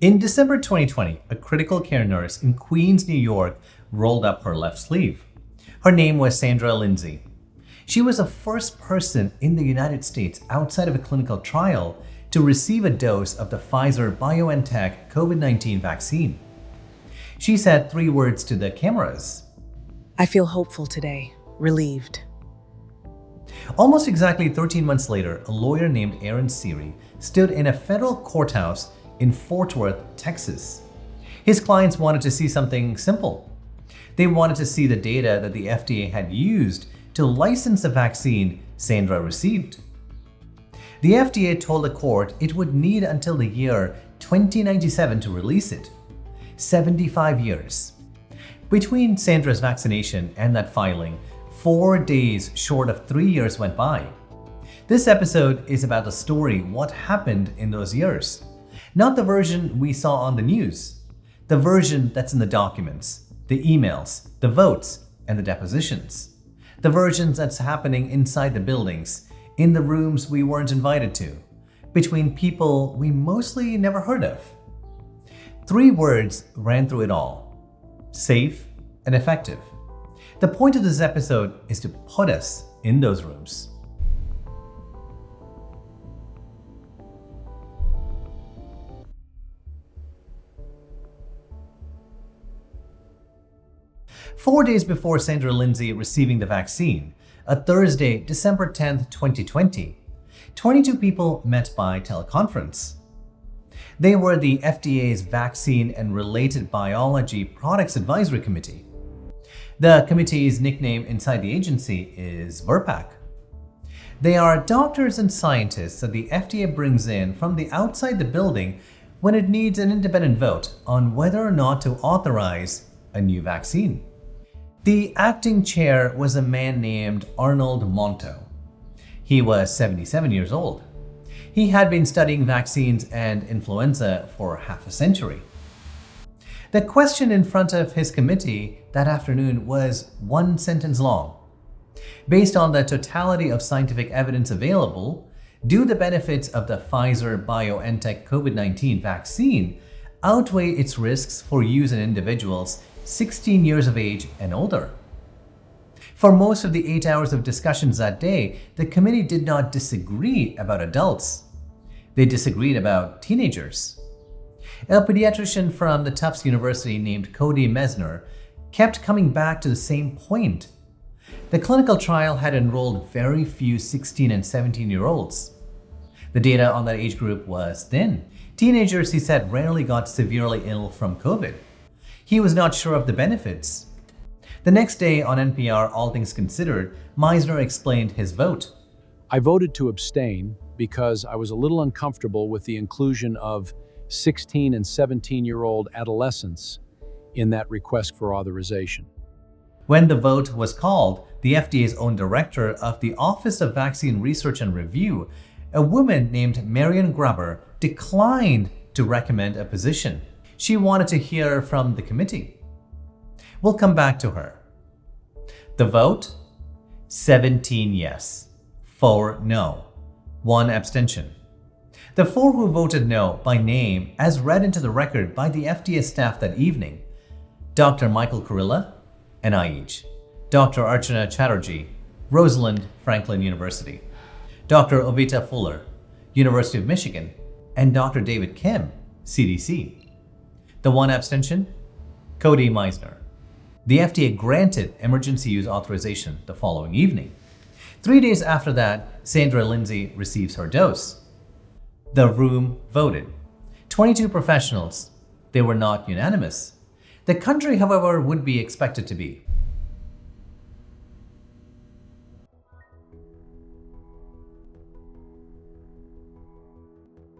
In December 2020, a critical care nurse in Queens, New York, rolled up her left sleeve. Her name was Sandra Lindsay. She was the first person in the United States outside of a clinical trial to receive a dose of the Pfizer-BioNTech COVID-19 vaccine. She said 3 words to the cameras. I feel hopeful today, relieved. Almost exactly 13 months later, a lawyer named Aaron Siri stood in a federal courthouse in Fort Worth, Texas. His clients wanted to see something simple. They wanted to see the data that the FDA had used to license the vaccine Sandra received. The FDA told the court it would need until the year 2097 to release it. 75 years. Between Sandra's vaccination and that filing, 4 days short of 3 years went by. This episode is about the story, what happened in those years. Not the version we saw on the news. The version that's in the documents, the emails, the votes, and the depositions. The versions that's happening inside the buildings, in the rooms we weren't invited to, between people we mostly never heard of. 3 words ran through it all: safe and effective. The point of this episode is to put us in those rooms. Four days before Sandra Lindsay receiving the vaccine, a Thursday, December 10th, 2020, 22 people met by teleconference. They were the FDA's Vaccine and Related Biology Products Advisory Committee. The committee's nickname inside the agency is VRBPAC. They are doctors and scientists that the FDA brings in from the outside the building when it needs an independent vote on whether or not to authorize a new vaccine. The acting chair was a man named Arnold Monto. He was 77 years old. He had been studying vaccines and influenza for half a century. The question in front of his committee that afternoon was 1 sentence long. Based on the totality of scientific evidence available, do the benefits of the Pfizer-BioNTech COVID-19 vaccine outweigh its risks for use in individuals 16 years of age and older? For most of the 8 hours of discussions that day, the committee did not disagree about adults. They disagreed about teenagers. A pediatrician from the Tufts University named Cody Mesner kept coming back to the same point. The clinical trial had enrolled very few 16 and 17-year-olds. The data on that age group was thin. Teenagers, he said, rarely got severely ill from COVID. He was not sure of the benefits. The next day on NPR All Things Considered, Meisner explained his vote. I voted to abstain because I was a little uncomfortable with the inclusion of 16 and 17-year-old adolescents in that request for authorization. When the vote was called, the FDA's own director of the Office of Vaccine Research and Review, a woman named Marion Gruber, declined to recommend a position. She wanted to hear from the committee. We'll come back to her. The vote? 17 yes, 4 no, 1 abstention. The 4 who voted no by name, as read into the record by the FDA staff that evening: Dr. Michael Kurilla, NIH; Dr. Archana Chatterjee, Rosalind Franklin University; Dr. Ovita Fuller, University of Michigan; and Dr. David Kim, CDC. The 1 abstention? Cody Meisner. The FDA granted emergency use authorization the following evening. 3 days after that, Sandra Lindsay receives her dose. The room voted. 22 professionals. They were not unanimous. The country, however, would be expected to be.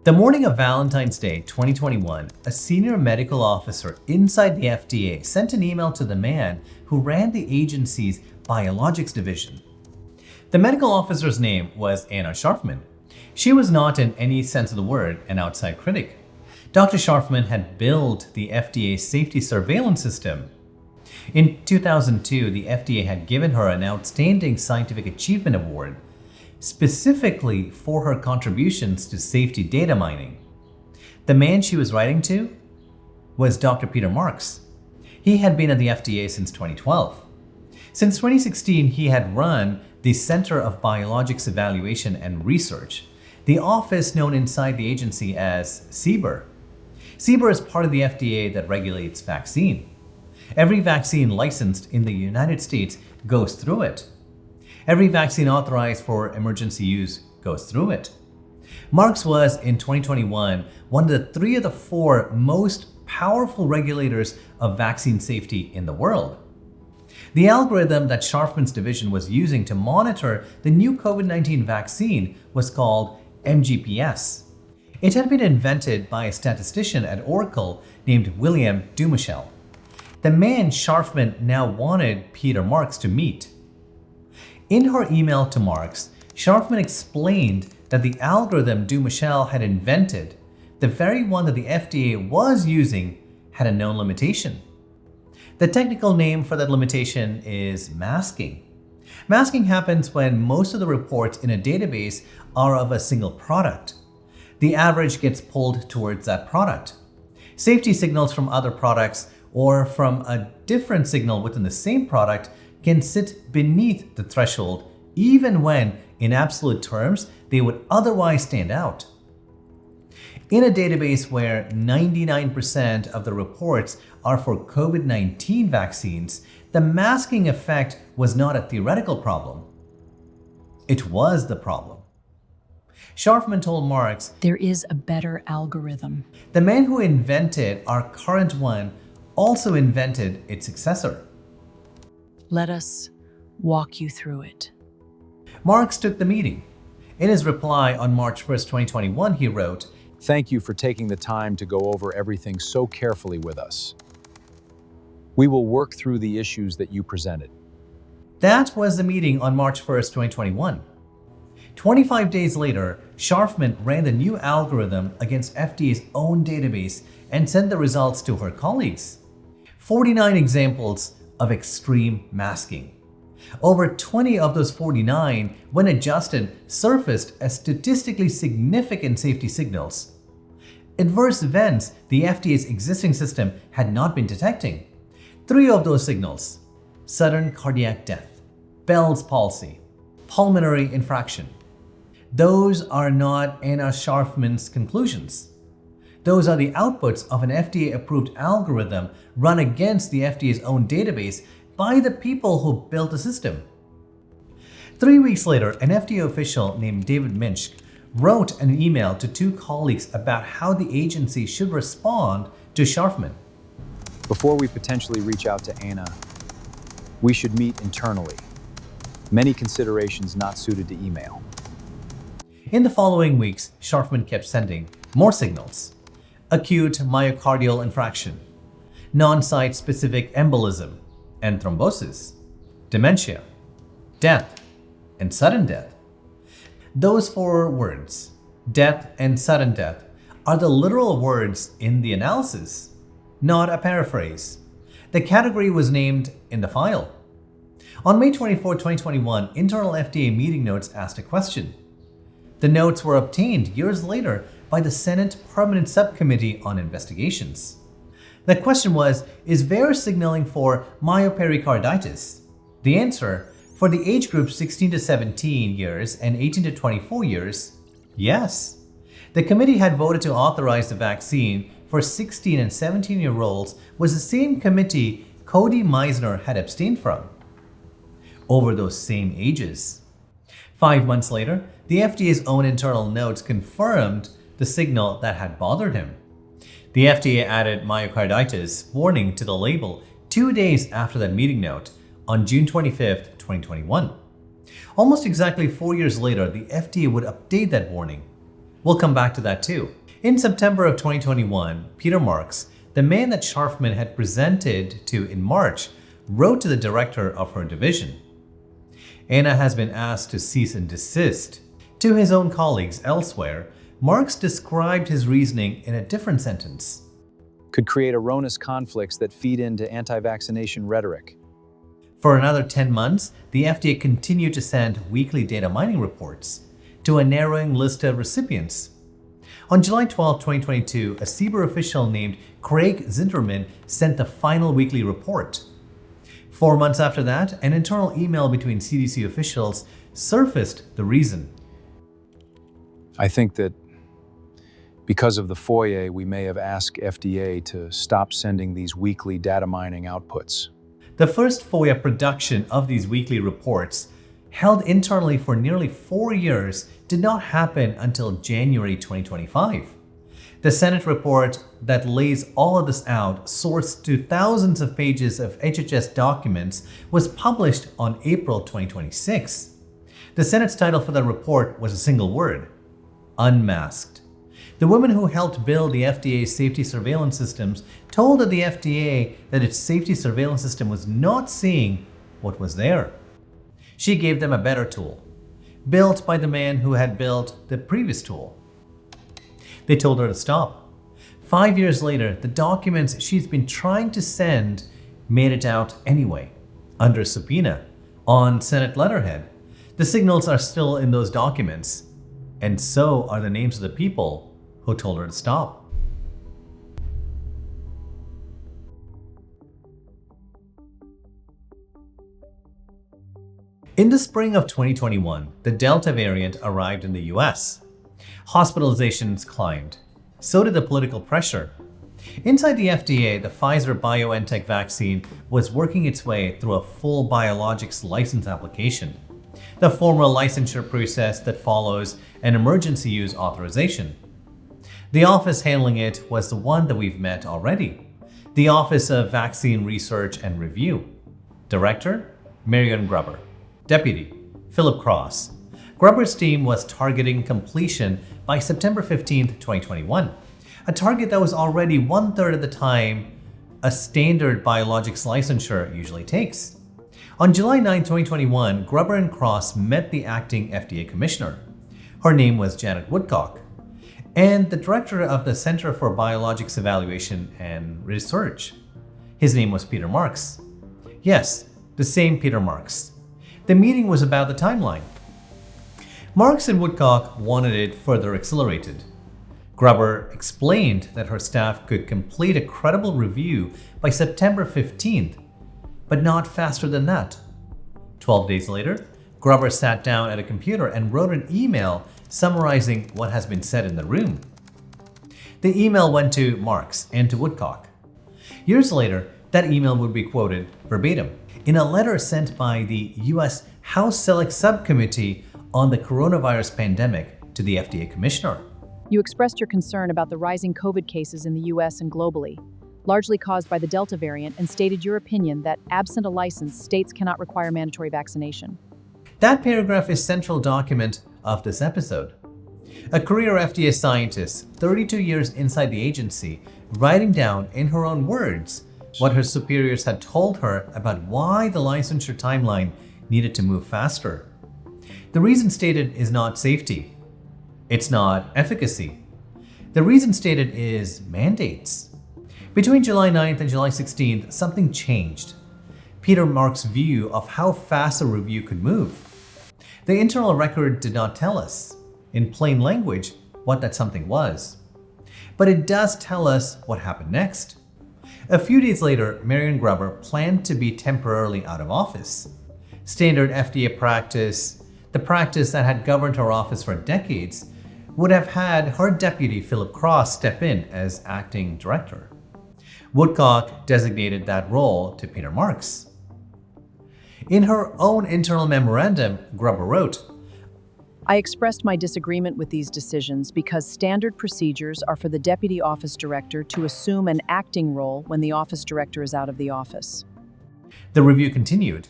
The morning of Valentine's Day 2021, a senior medical officer inside the FDA sent an email to the man who ran the agency's biologics division. The medical officer's name was Anna Scharfman. She was not, in any sense of the word, an outside critic. Dr. Scharfman had built the FDA's safety surveillance system. In 2002, the FDA had given her an Outstanding Scientific Achievement Award, specifically for her contributions to safety data mining. The man she was writing to was Dr. Peter Marks. He had been at the FDA since 2012. Since 2016, he had run the Center of Biologics Evaluation and Research, the office known inside the agency as CBER. CBER is part of the FDA that regulates vaccine. Every vaccine licensed in the United States goes through it. Every vaccine authorized for emergency use goes through it. Marks was, in 2021, one of the 3 of the 4 most powerful regulators of vaccine safety in the world. The algorithm that Sharfman's division was using to monitor the new COVID-19 vaccine was called MGPS. It had been invented by a statistician at Oracle named William Dumichel, the man Sharfman now wanted Peter Marks to meet. In her email to Marks, Sharfman explained that the algorithm Dumichel had invented, the very one that the FDA was using, had a known limitation. The technical name for that limitation is masking. Masking happens when most of the reports in a database are of a single product. The average gets pulled towards that product. Safety signals from other products or from a different signal within the same product can sit beneath the threshold, even when, in absolute terms, they would otherwise stand out. In a database where 99% of the reports are for COVID-19 vaccines, the masking effect was not a theoretical problem. It was the problem. Sharfman told Marks, "There is a better algorithm." the man who invented our current one also invented its successor. Let us walk you through it. Marks took the meeting. In his reply on March 1st, 2021, he wrote, Thank you for taking the time to go over everything so carefully with us. We will work through the issues that you presented. That was the meeting on March 1st, 2021. 25 days later, Sharfman ran the new algorithm against FDA's own database and sent the results to her colleagues. 49 examples of extreme masking. Over 20 of those 49, when adjusted, surfaced as statistically significant safety signals. Adverse events the FDA's existing system had not been detecting. 3 of those signals: sudden cardiac death, Bell's palsy, pulmonary infraction. Those are not Anna Sharfman's conclusions. Those are the outputs of an FDA-approved algorithm run against the FDA's own database by the people who built the system. 3 weeks later, an FDA official named David Minsk wrote an email to 2 colleagues about how the agency should respond to Sharfman. Before we potentially reach out to Anna, we should meet internally. Many considerations not suited to email. In the following weeks, Sharfman kept sending more signals: acute myocardial infarction, non-site specific embolism and thrombosis, dementia, death, and sudden death. Those 4 words, death and sudden death, are the literal words in the analysis, not a paraphrase. The category was named in the file. On May 24, 2021, internal FDA meeting notes asked a question. The notes were obtained years later by the Senate Permanent Subcommittee on Investigations. The question was, is VAERS signaling for myopericarditis? The answer, for the age group 16 to 17 years and 18 to 24 years, yes. The committee had voted to authorize the vaccine for 16 and 17-year-olds was the same committee Cody Meisner had abstained from. Over those same ages. 5 months later, the FDA's own internal notes confirmed the signal that had bothered him. The FDA added myocarditis warning to the label 2 days after that meeting note on June 25, 2021. Almost exactly 4 years later, the FDA would update that warning. We'll come back to that too. In September of 2021, Peter Marks, the man that Sharfman had presented to in March, wrote to the director of her division. Anna has been asked to cease and desist. To his own colleagues elsewhere, Marks described his reasoning in a different sentence. Could create erroneous conflicts that feed into anti-vaccination rhetoric. For another 10 months, the FDA continued to send weekly data mining reports to a narrowing list of recipients. On July 12, 2022, a CBER official named Craig Zinterman sent the final weekly report. 4 months after that, an internal email between CDC officials surfaced the reason. I think that because of the FOIA, we may have asked FDA to stop sending these weekly data mining outputs. The first FOIA production of these weekly reports, held internally for nearly 4 years, did not happen until January 2025. The Senate report that lays all of this out, sourced to thousands of pages of HHS documents, was published on April 2026. The Senate's title for the report was a single word: unmasked. The woman who helped build the FDA's safety surveillance systems told the FDA that its safety surveillance system was not seeing what was there. She gave them a better tool, built by the man who had built the previous tool. They told her to stop. 5 years later, the documents she's been trying to send made it out anyway, under subpoena, on Senate letterhead. The signals are still in those documents, and so are the names of the people who told her to stop. In the spring of 2021, the Delta variant arrived in the US. Hospitalizations climbed. So did the political pressure. Inside the FDA, the Pfizer-BioNTech vaccine was working its way through a full biologics license application, the formal licensure process that follows an emergency use authorization. The office handling it was the one that we've met already, the Office of Vaccine Research and Review. Director, Marion Gruber. Deputy, Philip Cross. Gruber's team was targeting completion by September 15, 2021, a target that was already 1/3 of the time a standard biologics licensure usually takes. On July 9, 2021, Gruber and Cross met the acting FDA commissioner. Her name was Janet Woodcock, and the director of the Center for Biologics Evaluation and Research. His name was Peter Marks. Yes, the same Peter Marks. The meeting was about the timeline. Marks and Woodcock wanted it further accelerated. Gruber explained that her staff could complete a credible review by September 15th, but not faster than that. 12 days later, Gruber sat down at a computer and wrote an email summarizing what has been said in the room. The email went to Marks and to Woodcock. Years later, that email would be quoted verbatim in a letter sent by the US House Select Subcommittee on the Coronavirus Pandemic to the FDA Commissioner. You expressed your concern about the rising COVID cases in the US and globally, largely caused by the Delta variant, and stated your opinion that, absent a license, states cannot require mandatory vaccination. That paragraph is central document of this episode. A career FDA scientist, 32 years inside the agency, writing down in her own words what her superiors had told her about why the licensure timeline needed to move faster. The reason stated is not safety. It's not efficacy. The reason stated is mandates. Between July 9th and July 16th, something changed. Peter Marks' view of how fast a review could move. The internal record did not tell us, in plain language, what that something was. But it does tell us what happened next. A few days later, Marion Gruber planned to be temporarily out of office. Standard FDA practice, the practice that had governed her office for decades, would have had her deputy Philip Cross step in as acting director. Woodcock designated that role to Peter Marks. In her own internal memorandum, Gruber wrote, I expressed my disagreement with these decisions because standard procedures are for the deputy office director to assume an acting role when the office director is out of the office. The review continued.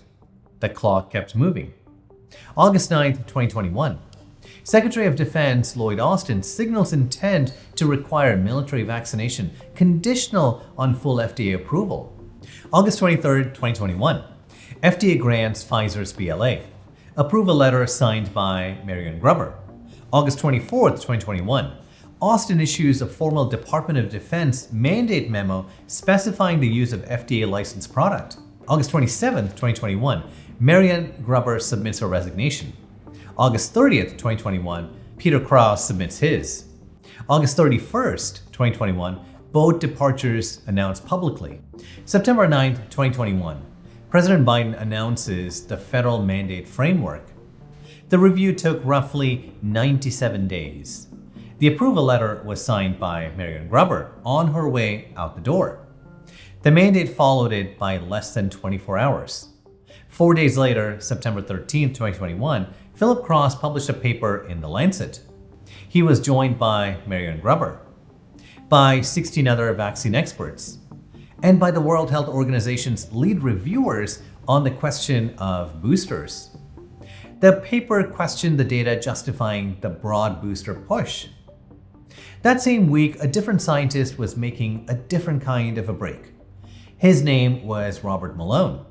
The clock kept moving. August 9th, 2021. Secretary of Defense Lloyd Austin signals intent to require military vaccination conditional on full FDA approval. August 23rd, 2021. FDA grants Pfizer's BLA. Approval letter signed by Marion Gruber. August 24th, 2021. Austin issues a formal Department of Defense mandate memo specifying the use of FDA licensed product. August 27th, 2021. Marion Gruber submits her resignation. August 30th, 2021. Peter Cross submits his. August 31st, 2021, both departures announced publicly. September 9th, 2021, President Biden announces the federal mandate framework. The review took roughly 97 days. The approval letter was signed by Marion Grubber on her way out the door. The mandate followed it by less than 24 hours. 4 days later, September 13, 2021, Philip Cross published a paper in The Lancet. He was joined by Marion Grubber, by 16 other vaccine experts, and by the World Health Organization's lead reviewers on the question of boosters. The paper questioned the data justifying the broad booster push. That same week, a different scientist was making a different kind of a break. His name was Robert Malone.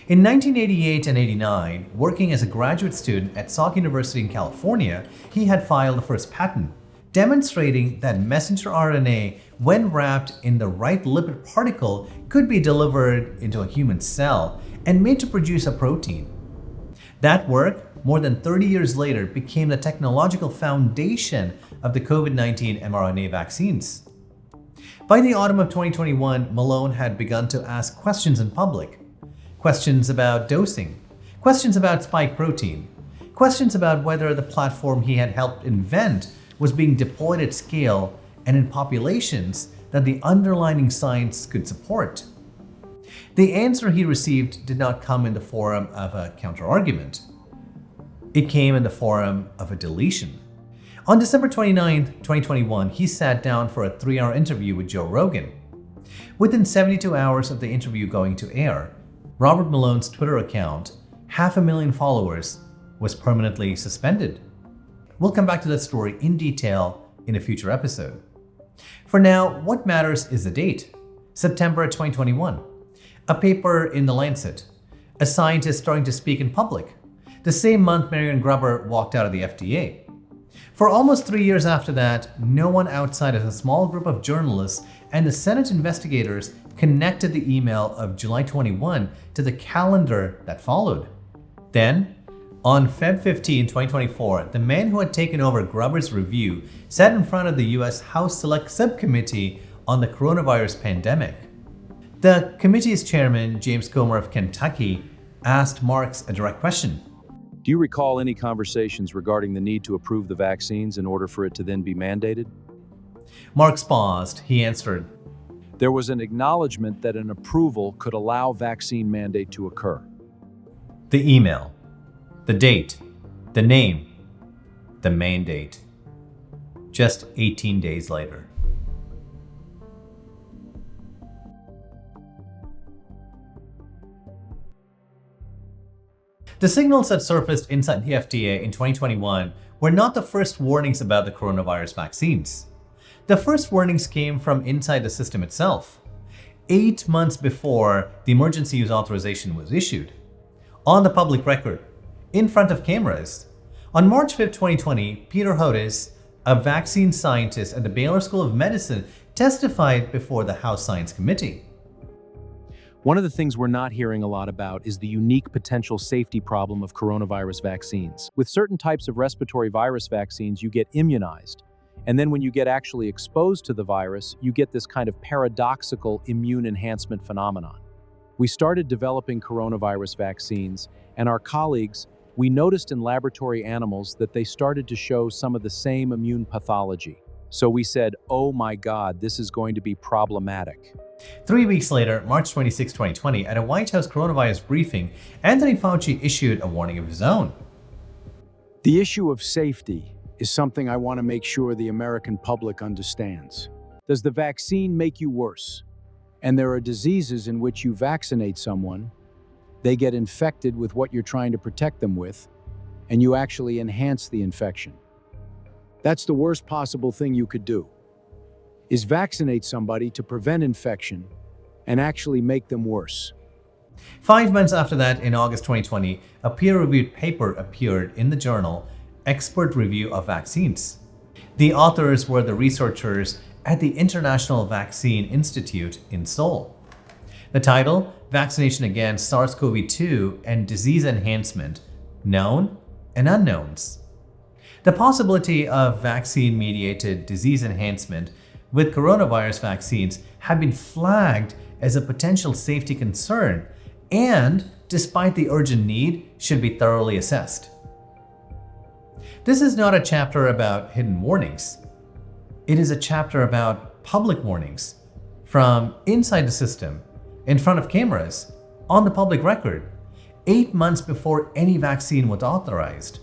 In 1988 and 89, working as a graduate student at Salk University in California, he had filed the first patent, demonstrating that messenger RNA, when wrapped in the right lipid particle, could be delivered into a human cell and made to produce a protein. That work, more than 30 years later, became the technological foundation of the COVID-19 mRNA vaccines. By the autumn of 2021, Malone had begun to ask questions in public. Questions about dosing, questions about spike protein, questions about whether the platform he had helped invent was being deployed at scale and in populations that the underlying science could support. The answer he received did not come in the form of a counterargument. It came in the form of a deletion. On December 29, 2021, he sat down for a 3-hour interview with Joe Rogan. Within 72 hours of the interview going to air, Robert Malone's Twitter account, 500,000 followers, was permanently suspended. We'll come back to that story in detail in a future episode. For now, what matters is the date, September 2021. A paper in The Lancet, a scientist starting to speak in public. The same month Marion Grubber walked out of the FDA. For almost 3 years after that, no one outside of a small group of journalists and the Senate investigators connected the email of July 21 to the calendar that followed. Then, on Feb 15, 2024, the man who had taken over Grubber's review sat in front of the US House Select Subcommittee on the coronavirus pandemic. The committee's chairman, James Comer of Kentucky, asked Marks a direct question. Do you recall any conversations regarding the need to approve the vaccines in order for it to then be mandated? Marks paused. He answered, There was an acknowledgement that an approval could allow vaccine mandate to occur. The email, the date, the name, the mandate. Just 18 days later. The signals that surfaced inside the FDA in 2021 were not the first warnings about the coronavirus vaccines. The first warnings came from inside the system itself, 8 months before the emergency use authorization was issued. On the public record, in front of cameras. On March 5, 2020, Peter Hotez, a vaccine scientist at the Baylor School of Medicine, testified before the House Science Committee. One of the things we're not hearing a lot about is the unique potential safety problem of coronavirus vaccines. With certain types of respiratory virus vaccines, you get immunized. And then when you get actually exposed to the virus, you get this kind of paradoxical immune enhancement phenomenon. We started developing coronavirus vaccines, and our colleagues, we noticed in laboratory animals that they started to show some of the same immune pathology. So we said, oh my God, this is going to be problematic. 3 weeks later, March 26, 2020, at a White House coronavirus briefing, Anthony Fauci issued a warning of his own. The issue of safety is something I want to make sure the American public understands. Does the vaccine make you worse? And there are diseases in which you vaccinate someone, they get infected with what you're trying to protect them with, and you actually enhance the infection. That's the worst possible thing you could do, is vaccinate somebody to prevent infection and actually make them worse. 5 months after that, in August 2020, a peer-reviewed paper appeared in the journal Expert Review of Vaccines. The authors were the researchers at the International Vaccine Institute in Seoul. The title, Vaccination Against SARS-CoV-2 and Disease Enhancement, Known and Unknowns. The possibility of vaccine-mediated disease enhancement with coronavirus vaccines had been flagged as a potential safety concern and, despite the urgent need, should be thoroughly assessed. This is not a chapter about hidden warnings. It is a chapter about public warnings from inside the system, in front of cameras, on the public record, 8 months before any vaccine was authorized.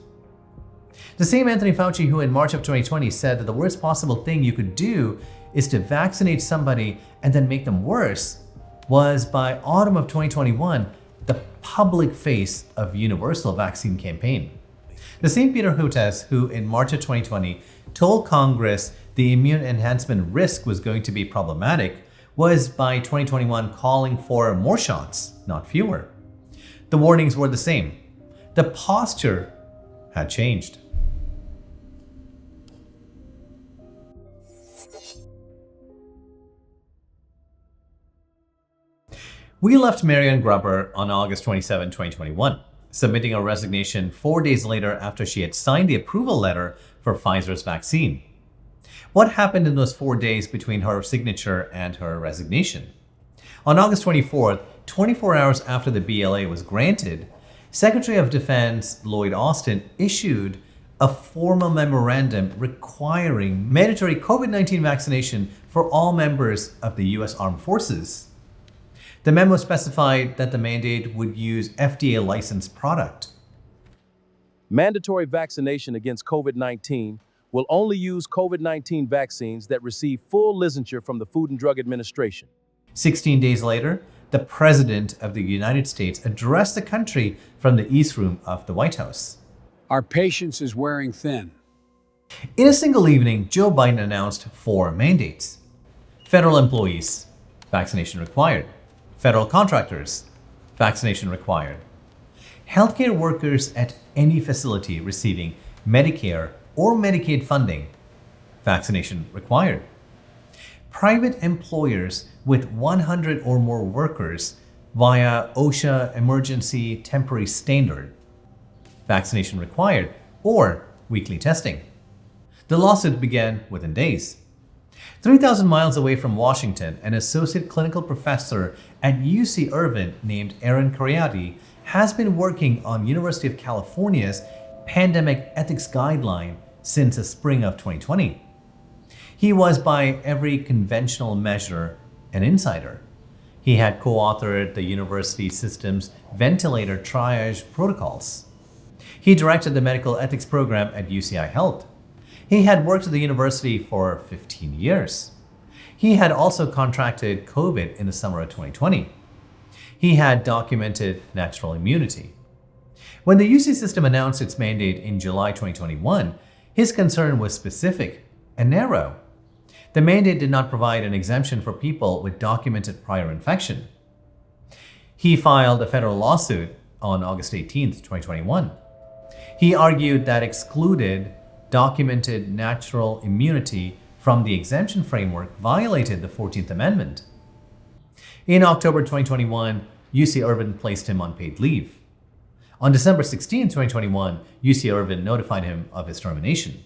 The same Anthony Fauci who in March of 2020 said that the worst possible thing you could do is to vaccinate somebody and then make them worse was by autumn of 2021 the public face of universal vaccine campaign. The same Peter Hotez who in March of 2020 told Congress the immune enhancement risk was going to be problematic was by 2021 calling for more shots, not fewer. The warnings were the same. The posture had changed. We left Marion Grubber on August 27, 2021, submitting her resignation 4 days later after she had signed the approval letter for Pfizer's vaccine. What happened in those 4 days between her signature and her resignation? On August 24th, 24 hours after the BLA was granted, Secretary of Defense Lloyd Austin issued a formal memorandum requiring mandatory COVID-19 vaccination for all members of the U.S. Armed Forces. The memo specified that the mandate would use FDA-licensed product. Mandatory vaccination against COVID-19 will only use COVID-19 vaccines that receive full licensure from the Food and Drug Administration. 16 days later, the President of the United States addressed the country from the East Room of the White House. Our patience is wearing thin. In a single evening, Joe Biden announced 4 mandates. Federal employees, vaccination required. Federal contractors, vaccination required. Healthcare workers at any facility receiving Medicare or Medicaid funding, vaccination required. Private employers with 100 or more workers via OSHA Emergency Temporary Standard, vaccination required, or weekly testing. The lawsuit began within days. 3,000 miles away from Washington, an associate clinical professor at UC Irvine named Aaron Kheriaty has been working on University of California's pandemic ethics guideline since the spring of 2020. He was, by every conventional measure, an insider. He had co-authored the university system's ventilator triage protocols. He directed the medical ethics program at UCI Health. He had worked at the university for 15 years. He had also contracted COVID in the summer of 2020. He had documented natural immunity. When the UC system announced its mandate in July 2021, his concern was specific and narrow. The mandate did not provide an exemption for people with documented prior infection. He filed a federal lawsuit on August 18, 2021. He argued that excluded documented natural immunity from the exemption framework violated the 14th Amendment. In October 2021, UC Irvine placed him on paid leave. On December 16, 2021, UC Irvine notified him of his termination.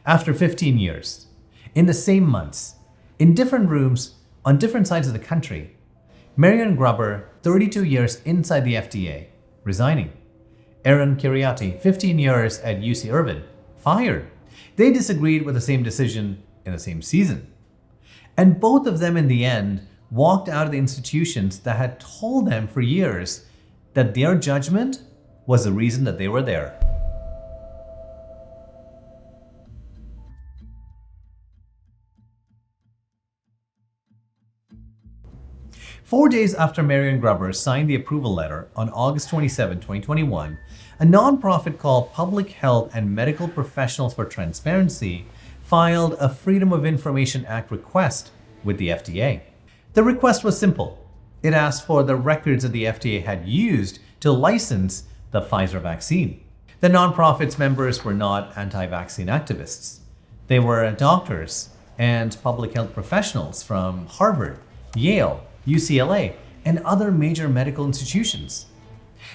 After 15 years, in the same months, in different rooms, on different sides of the country, Marion Grubber, 32 years inside the FDA, resigning. Aaron Kheriaty, 15 years at UC Irvine, fired. They disagreed with the same decision in the same season. And both of them in the end walked out of the institutions that had told them for years that their judgment was the reason that they were there. Four days after Marion Grubber signed the approval letter on August 27, 2021, a nonprofit called Public Health and Medical Professionals for Transparency filed a Freedom of Information Act request with the FDA. The request was simple. It asked for the records that the FDA had used to license the Pfizer vaccine. The nonprofit's members were not anti-vaccine activists. They were doctors and public health professionals from Harvard, Yale, UCLA, and other major medical institutions.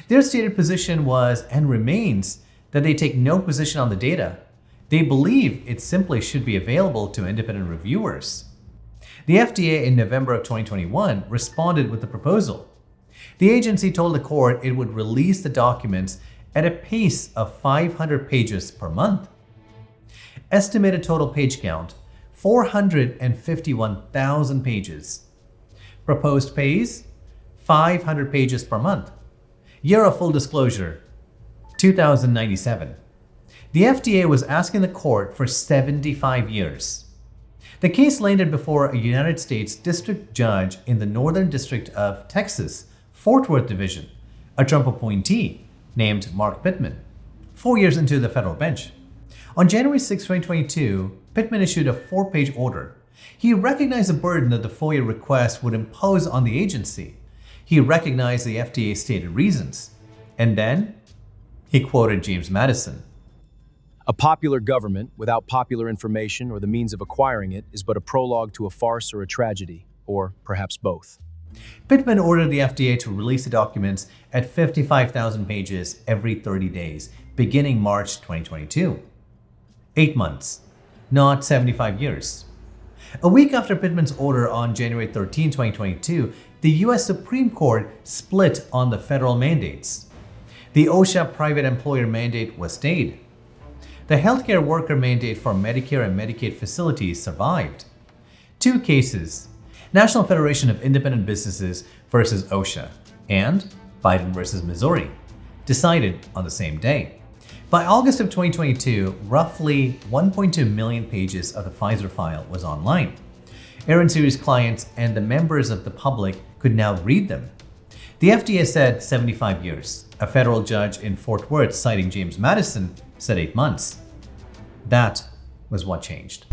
Their stated position was and remains that they take no position on the data, They believe it simply should be available to independent reviewers. The FDA in November of 2021 responded with a proposal. The agency told the court it would release the documents at a pace of 500 pages per month. Estimated total page count, 451,000 pages. Proposed pace, 500 pages per month. Year of full disclosure, 2097. The FDA was asking the court for 75 years. The case landed before a United States district judge in the Northern District of Texas, Fort Worth Division, a Trump appointee named Mark Pittman, 4 years into the federal bench. On January 6, 2022, Pittman issued a 4-page order. He recognized the burden that the FOIA request would impose on the agency. He recognized the FDA's stated reasons. And then he quoted James Madison. A popular government without popular information or the means of acquiring it is but a prologue to a farce or a tragedy, or perhaps both. Pittman ordered the FDA to release the documents at 55,000 pages every 30 days, beginning March 2022. 8 months, not 75 years. A week after Pittman's order on January 13, 2022, the US Supreme Court split on the federal mandates. The OSHA private employer mandate was stayed. The healthcare worker mandate for Medicare and Medicaid facilities survived. 2 cases, National Federation of Independent Businesses versus OSHA and Biden versus Missouri, decided on the same day. By August of 2022, roughly 1.2 million pages of the Pfizer file was online. Aaron Series clients and the members of the public could now read them. The FDA said 75 years. A federal judge in Fort Worth, citing James Madison, said 8 months. That was what changed.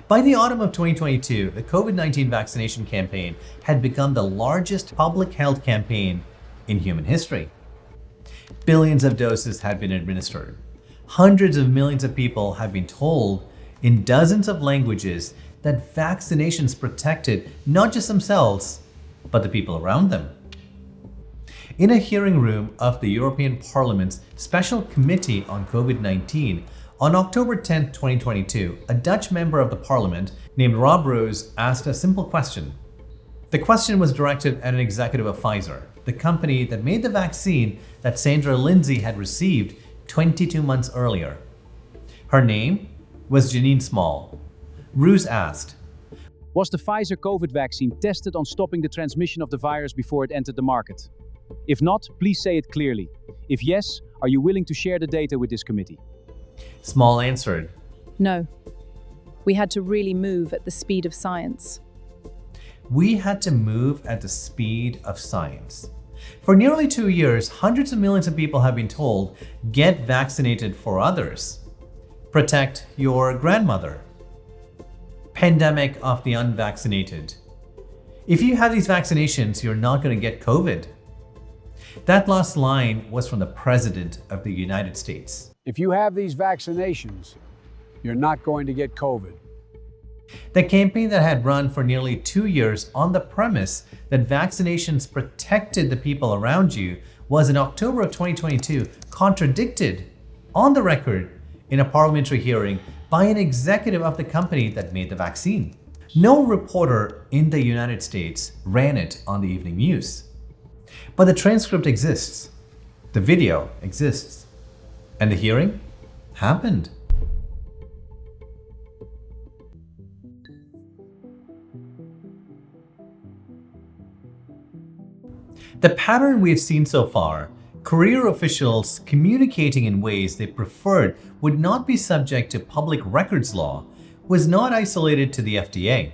By the autumn of 2022, the COVID-19 vaccination campaign had become the largest public health campaign in human history. Billions of doses had been administered. Hundreds of millions of people have been told in dozens of languages that vaccinations protected not just themselves, but the people around them. In a hearing room of the European Parliament's Special Committee on COVID-19, on October 10, 2022, a Dutch member of the parliament named Rob Rose asked a simple question. The question was directed at an executive of Pfizer, the company that made the vaccine that Sandra Lindsay had received 22 months earlier. Her name was Janine Small. Rose asked, Was the Pfizer COVID vaccine tested on stopping the transmission of the virus before it entered the market? If not, please say it clearly. If yes, are you willing to share the data with this committee? Small answered, No. We had to really move at the speed of science. We had to move at the speed of science. For nearly 2 years, hundreds of millions of people have been told, get vaccinated for others. Protect your grandmother. Pandemic of the unvaccinated. If you have these vaccinations, you're not going to get COVID. That last line was from the President of the United States. If you have these vaccinations, you're not going to get COVID. The campaign that had run for nearly 2 years on the premise that vaccinations protected the people around you was in October of 2022 contradicted on the record in a parliamentary hearing by an executive of the company that made the vaccine. No reporter in the United States ran it on the evening news. But the transcript exists, the video exists, and the hearing happened. The pattern we've seen so far, career officials communicating in ways they preferred would not be subject to public records law, was not isolated to the FDA.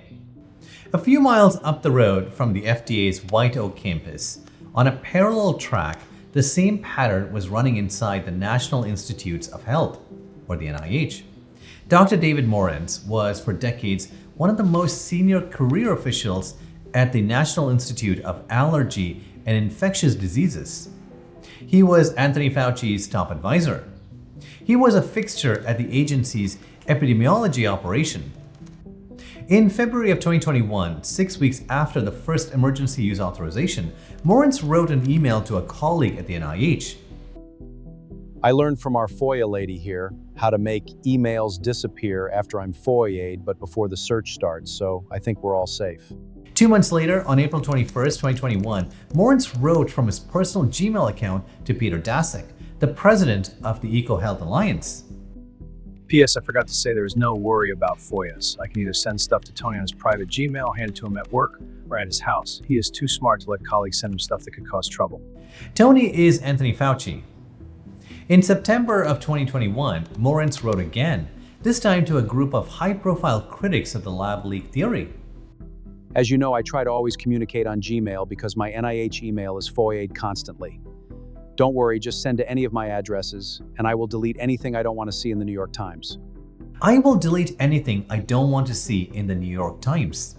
A few miles up the road from the FDA's White Oak campus, on a parallel track, the same pattern was running inside the National Institutes of Health, or the NIH. Dr. David Morens was, for decades, one of the most senior career officials at the National Institute of Allergy and Infectious Diseases. He was Anthony Fauci's top advisor. He was a fixture at the agency's epidemiology operation. In February of 2021, 6 weeks after the first emergency use authorization, Morens wrote an email to a colleague at the NIH. I learned from our FOIA lady here how to make emails disappear after I'm FOIA'd but before the search starts, so I think we're all safe. 2 months later, on April 21st, 2021, Morens wrote from his personal Gmail account to Peter Daszak, the president of the EcoHealth Alliance. P.S. I forgot to say there is no worry about FOIAs. I can either send stuff to Tony on his private Gmail, hand it to him at work, or at his house. He is too smart to let colleagues send him stuff that could cause trouble. Tony is Anthony Fauci. In September of 2021, Morens wrote again, this time to a group of high-profile critics of the lab leak theory. As you know, I try to always communicate on Gmail because my NIH email is FOIA'd constantly. Don't worry, just send to any of my addresses, and I will delete anything I don't want to see in the New York Times. I will delete anything I don't want to see in the New York Times.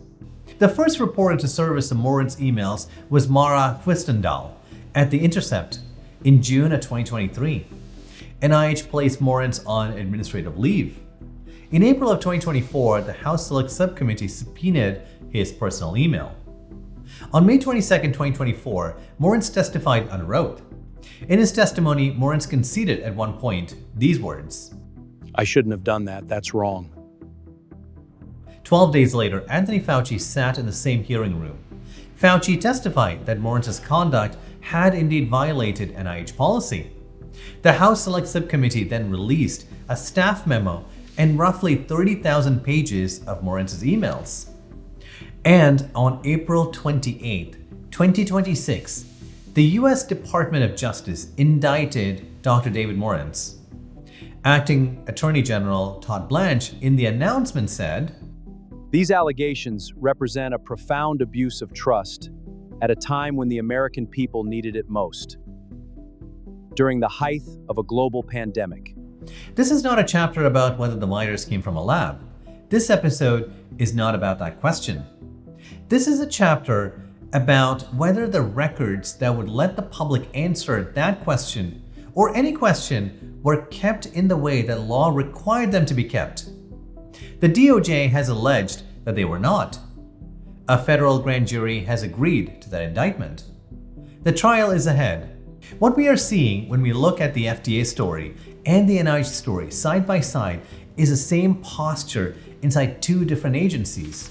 The first reporter to service the Morens emails was Mara Hvistendahl at The Intercept in June of 2023. NIH placed Morens on administrative leave. In April of 2024, the House Select Subcommittee subpoenaed his personal email. On May 22, 2024, Morens testified under oath. In his testimony, Morens conceded at one point these words, I shouldn't have done that, that's wrong. 12 days later, Anthony Fauci sat in the same hearing room. Fauci testified that Morens' conduct had indeed violated NIH policy. The House Select Subcommittee then released a staff memo and roughly 30,000 pages of Morens' emails. And on April 28, 2026, the US Department of Justice indicted Dr. David Morens. Acting Attorney General Todd Blanche in the announcement said, These allegations represent a profound abuse of trust at a time when the American people needed it most, during the height of a global pandemic. This is not a chapter about whether the virus came from a lab. This episode is not about that question. This is a chapter about whether the records that would let the public answer that question or any question were kept in the way that law required them to be kept. The DOJ has alleged that they were not. A federal grand jury has agreed to that indictment. The trial is ahead. What we are seeing when we look at the FDA story and the NIH story side by side is the same posture inside two different agencies,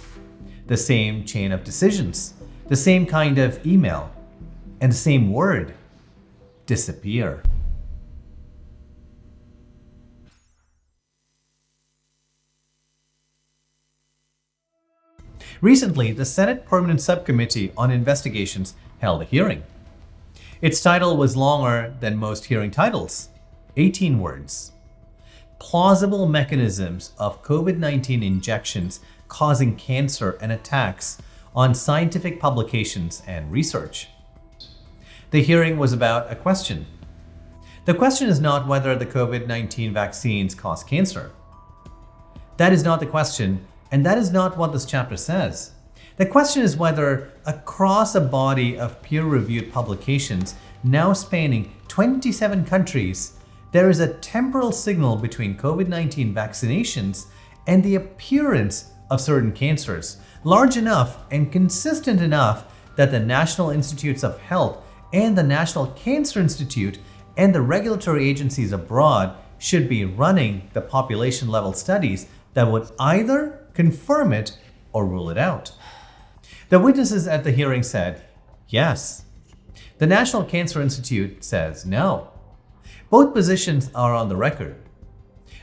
the same chain of decisions, the same kind of email, and the same word, disappear. Recently, the Senate Permanent Subcommittee on Investigations held a hearing. Its title was longer than most hearing titles, 18 words. Plausible mechanisms of COVID-19 injections causing cancer and attacks on scientific publications and research. The hearing was about a question. The question is not whether the COVID-19 vaccines cause cancer. That is not the question, and that is not what this chapter says. The question is whether, across a body of peer-reviewed publications now spanning 27 countries, there is a temporal signal between COVID-19 vaccinations and the appearance of certain cancers, large enough and consistent enough that the National Institutes of Health and the National Cancer Institute and the regulatory agencies abroad should be running the population-level studies that would either confirm it or rule it out. The witnesses at the hearing said, yes. The National Cancer Institute says no. Both positions are on the record.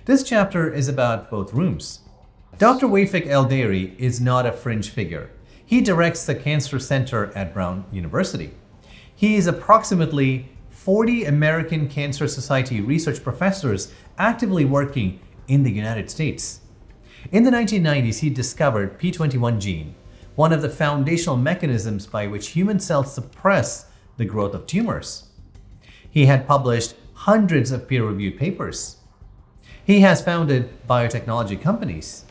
This chapter is about both rooms. Dr. Wafik El-Deiri is not a fringe figure. He directs the Cancer Center at Brown University. He is approximately 40 American Cancer Society research professors actively working in the United States. In the 1990s, he discovered P21 gene, one of the foundational mechanisms by which human cells suppress the growth of tumors. He had published hundreds of peer-reviewed papers. He has founded biotechnology companies.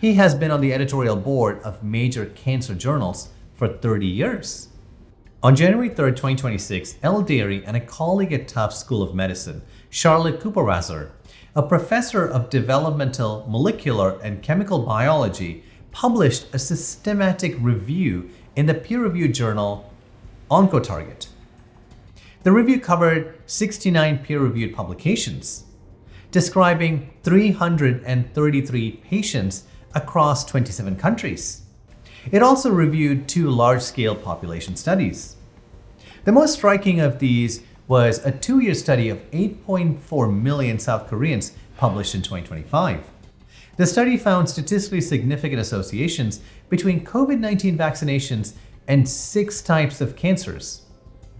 He has been on the editorial board of major cancer journals for 30 years. On January 3, 2026, El-Deiri and a colleague at Tufts School of Medicine, Charlotte Kuperwasser, a professor of developmental, molecular, and chemical biology, published a systematic review in the peer-reviewed journal Oncotarget. The review covered 69 peer-reviewed publications, describing 333 patients across 27 countries. It also reviewed 2 large-scale population studies. The most striking of these was a 2-year study of 8.4 million South Koreans published in 2025. The study found statistically significant associations between COVID-19 vaccinations and 6 types of cancers: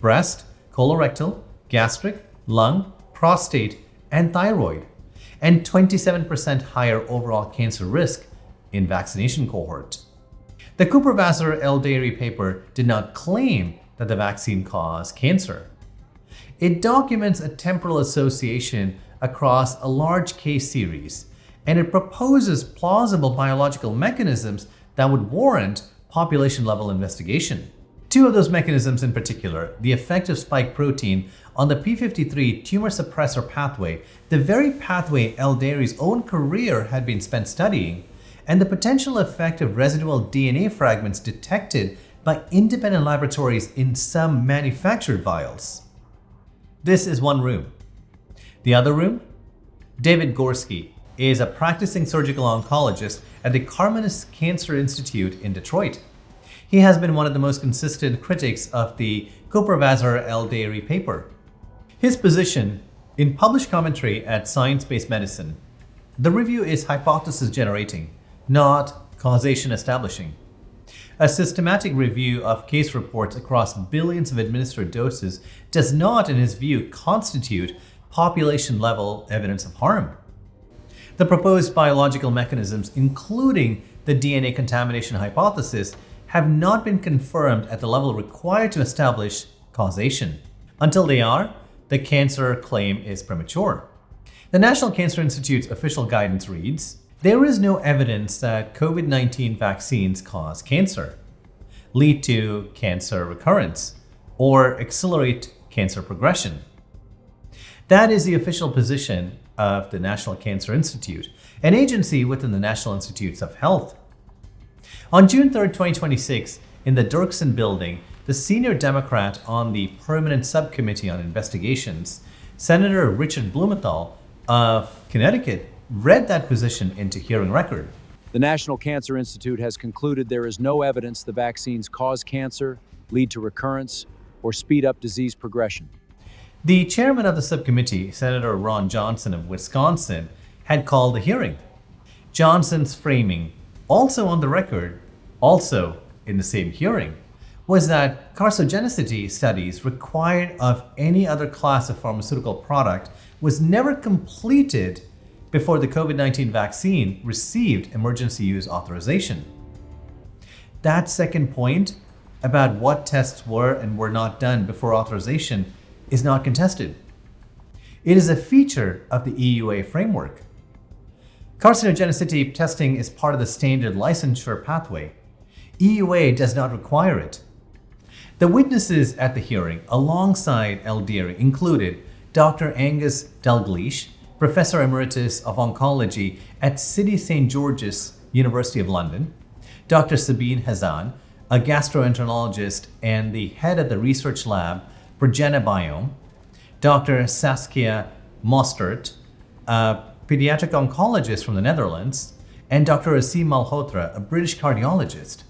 breast, colorectal, gastric, lung, prostate, and thyroid, and 27% higher overall cancer risk in vaccination cohort. The Cooper-Vassar-Eldairi paper did not claim that the vaccine caused cancer. It documents a temporal association across a large case series, and it proposes plausible biological mechanisms that would warrant population-level investigation. 2 of those mechanisms in particular, the effect of spike protein on the p53 tumor suppressor pathway, the very pathway Eldairi's own career had been spent studying, and the potential effect of residual DNA fragments detected by independent laboratories in some manufactured vials. This is one room. The other room? David Gorski is a practicing surgical oncologist at the Karmanos Cancer Institute in Detroit. He has been one of the most consistent critics of the Cooper-Vassar-Eldairi paper. His position in published commentary at Science-Based Medicine: the review is hypothesis generating, not causation establishing. A systematic review of case reports across billions of administered doses does not, in his view, constitute population-level evidence of harm. The proposed biological mechanisms, including the DNA contamination hypothesis, have not been confirmed at the level required to establish causation. Until they are, the cancer claim is premature. The National Cancer Institute's official guidance reads, "There is no evidence that COVID-19 vaccines cause cancer, lead to cancer recurrence, or accelerate cancer progression." That is the official position of the National Cancer Institute, an agency within the National Institutes of Health. On June 3, 2026, in the Dirksen building, the senior Democrat on the Permanent Subcommittee on Investigations, Senator Richard Blumenthal of Connecticut, read that position into hearing record. The National Cancer Institute has concluded there is no evidence the vaccines cause cancer, lead to recurrence, or speed up disease progression. The chairman of the subcommittee, Senator Ron Johnson of Wisconsin, had called the hearing. Johnson's framing, also on the record, also in the same hearing, was that carcinogenicity studies required of any other class of pharmaceutical product was never completed before the COVID-19 vaccine received emergency use authorization. That second point about what tests were and were not done before authorization is not contested. It is a feature of the EUA framework. Carcinogenicity testing is part of the standard licensure pathway. EUA does not require it. The witnesses at the hearing alongside Eldairi included Dr. Angus Dalgleish, Professor Emeritus of Oncology at City St. George's, University of London, Dr. Sabine Hazan, a gastroenterologist and the head of the research lab for Genobiome, Dr. Saskia Mostert, a pediatric oncologist from the Netherlands, and Dr. Asim Malhotra, a British cardiologist.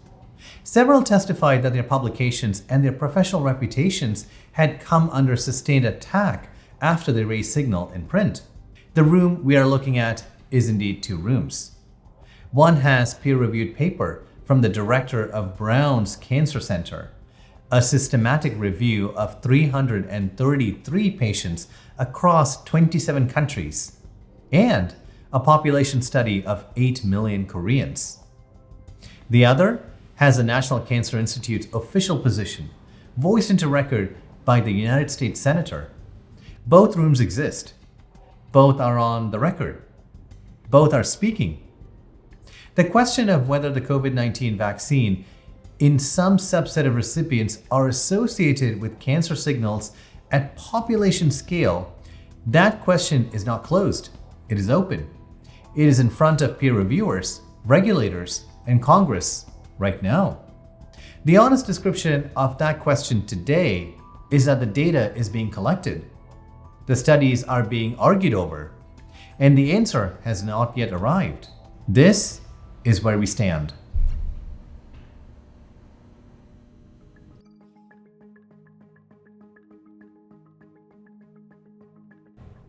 Several testified that their publications and their professional reputations had come under sustained attack after they raised signal in print. The room we are looking at is indeed 2 rooms. One has peer-reviewed paper from the director of Brown's Cancer Center, a systematic review of 333 patients across 27 countries, and a population study of 8 million Koreans. The other has the National Cancer Institute's official position, voiced into record by the United States Senator. Both rooms exist. Both are on the record. Both are speaking. The question of whether the COVID-19 vaccine in some subset of recipients are associated with cancer signals at population scale, that question is not closed. It is open. It is in front of peer reviewers, regulators, and Congress right now? The honest description of that question today is that the data is being collected, the studies are being argued over, and the answer has not yet arrived. This is where we stand.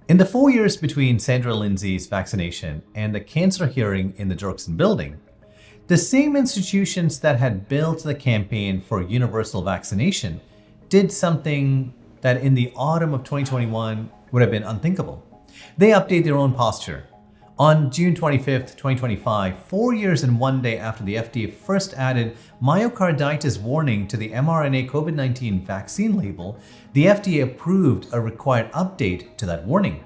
In the 4 years between Sandra Lindsay's vaccination and the cancer hearing in the Dirksen building, the same institutions that had built the campaign for universal vaccination did something that in the autumn of 2021 would have been unthinkable. They update their own posture. On June 25th, 2025, 4 years and 1 day after the FDA first added myocarditis warning to the mRNA COVID-19 vaccine label, the FDA approved a required update to that warning.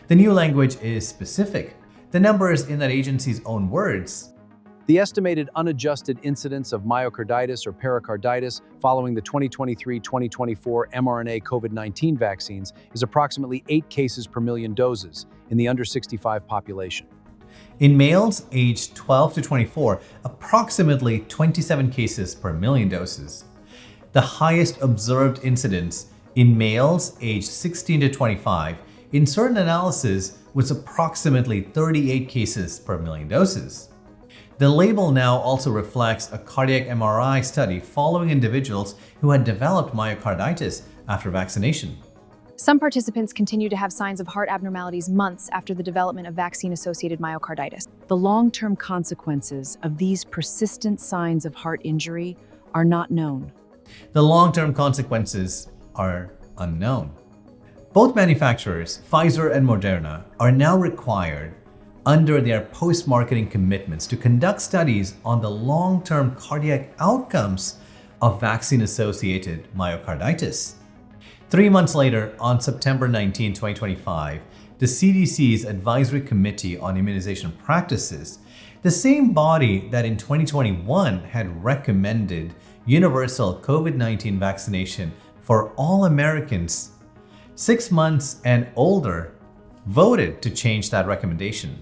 The new language is specific. The numbers in that agency's own words. The estimated unadjusted incidence of myocarditis or pericarditis following the 2023-2024 mRNA COVID-19 vaccines is approximately 8 cases per million doses in the under 65 population. In males aged 12 to 24, approximately 27 cases per million doses. The highest observed incidence in males aged 16 to 25 in certain analyses was approximately 38 cases per million doses. The label now also reflects a cardiac MRI study following individuals who had developed myocarditis after vaccination. Some participants continue to have signs of heart abnormalities months after the development of vaccine-associated myocarditis. The long-term consequences of these persistent signs of heart injury are not known. The long-term consequences are unknown. Both manufacturers, Pfizer and Moderna, are now required under their post-marketing commitments to conduct studies on the long-term cardiac outcomes of vaccine-associated myocarditis. 3 months later, on September 19, 2025, the CDC's Advisory Committee on Immunization Practices, the same body that in 2021 had recommended universal COVID-19 vaccination for all Americans 6 months and older, voted to change that recommendation.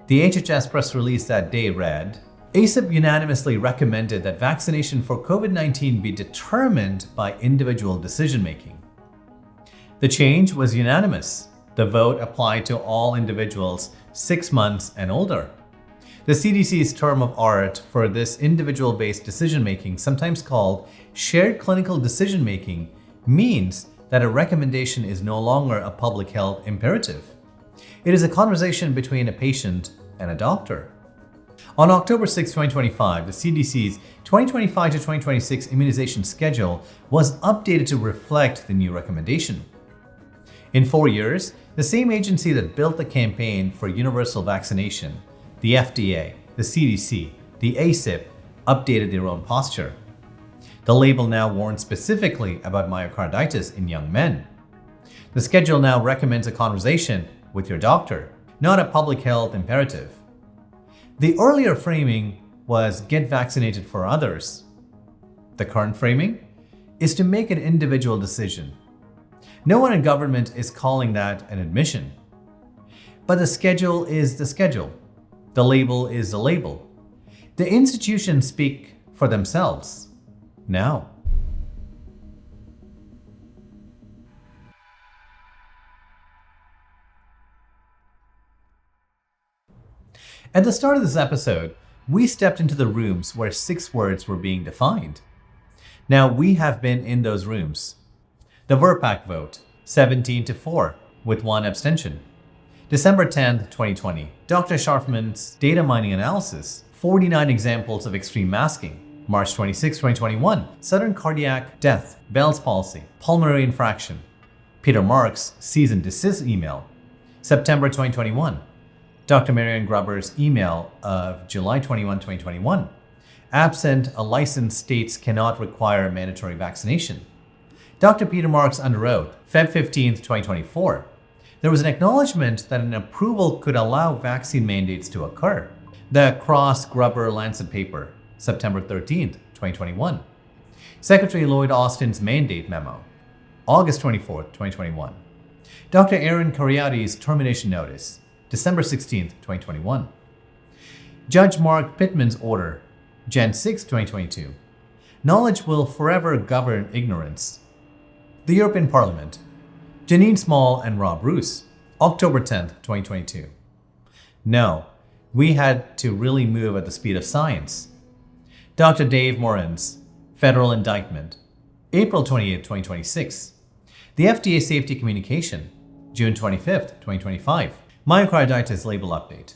The HHS press release that day read, ACIP unanimously recommended that vaccination for COVID-19 be determined by individual decision-making. The change was unanimous. The vote applied to all individuals 6 months and older. The CDC's term of art for this individual-based decision-making, sometimes called shared clinical decision-making, means that a recommendation is no longer a public health imperative. It is a conversation between a patient and a doctor. On October 6, 2025, the CDC's 2025 to 2026 immunization schedule was updated to reflect the new recommendation. In 4 years, the same agency that built the campaign for universal vaccination, the FDA, the CDC, the ACIP, updated their own posture. The label now warns specifically about myocarditis in young men. The schedule now recommends a conversation with your doctor, not a public health imperative. The earlier framing was get vaccinated for others. The current framing is to make an individual decision. No one in government is calling that an admission. But the schedule is the schedule. The label is the label. The institutions speak for themselves. Now. At the start of this episode, we stepped into the rooms where 6 words were being defined. Now we have been in those rooms. The VRBPAC vote, 17-4, with 1 abstention. December 10, 2020, Dr. Scharfman's data mining analysis, 49 examples of extreme masking. March 26, 2021, sudden cardiac death, Bell's palsy, pulmonary infraction. Peter Marks' cease and desist email. September 2021, Dr. Marianne Gruber's email of July 21, 2021. Absent a license, states cannot require mandatory vaccination. Dr. Peter Marks under oath, Feb 15, 2024. There was an acknowledgement that an approval could allow vaccine mandates to occur. The Cross-Gruber-Lancet paper, September 13, 2021. Secretary Lloyd Austin's mandate memo, August 24, 2021. Dr. Aaron Kheriaty's termination notice, December 16, 2021. Judge Mark Pittman's order, Jan 6, 2022. Knowledge will forever govern ignorance. The European Parliament, Janine Small and Rob Roos, October 10, 2022. No, we had to really move at the speed of science. Dr. Dave Morens, Federal Indictment, April 28, 2026. The FDA Safety Communication, June 25, 2025. Myocarditis label update.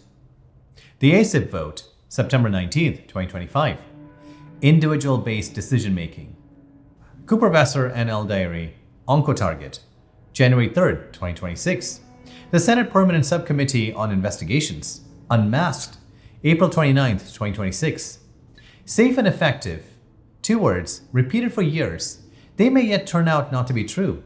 The ACIP vote, September 19, 2025. Individual-based decision-making. Cooper Besser and El Diary, OncoTarget, January 3, 2026. The Senate Permanent Subcommittee on Investigations, Unmasked, April 29, 2026. Safe and effective. 2 words, repeated for years. They may yet turn out not to be true.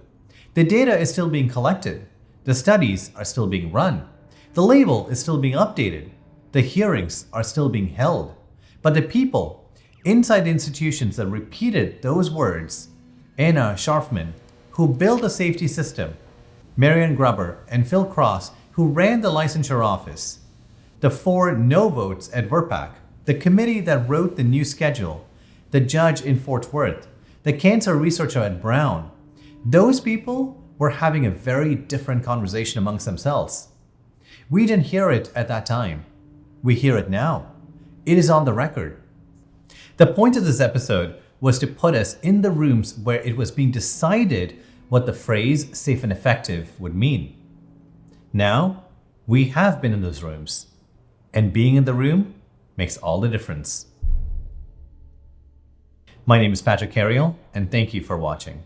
The data is still being collected. The studies are still being run. The label is still being updated. The hearings are still being held. But the people inside the institutions that repeated those words, Anna Scharfman, who built the safety system, Marian Gruber and Phil Cross, who ran the licensure office, the 4 no votes at VRBPAC, the committee that wrote the new schedule, the judge in Fort Worth, the cancer researcher at Brown, those people were having a very different conversation amongst themselves. We didn't hear it at that time. We hear it now. It is on the record. The point of this episode was to put us in the rooms where it was being decided what the phrase safe and effective would mean. Now, we have been in those rooms, and being in the room makes all the difference. My name is Patrick Carriel, and thank you for watching.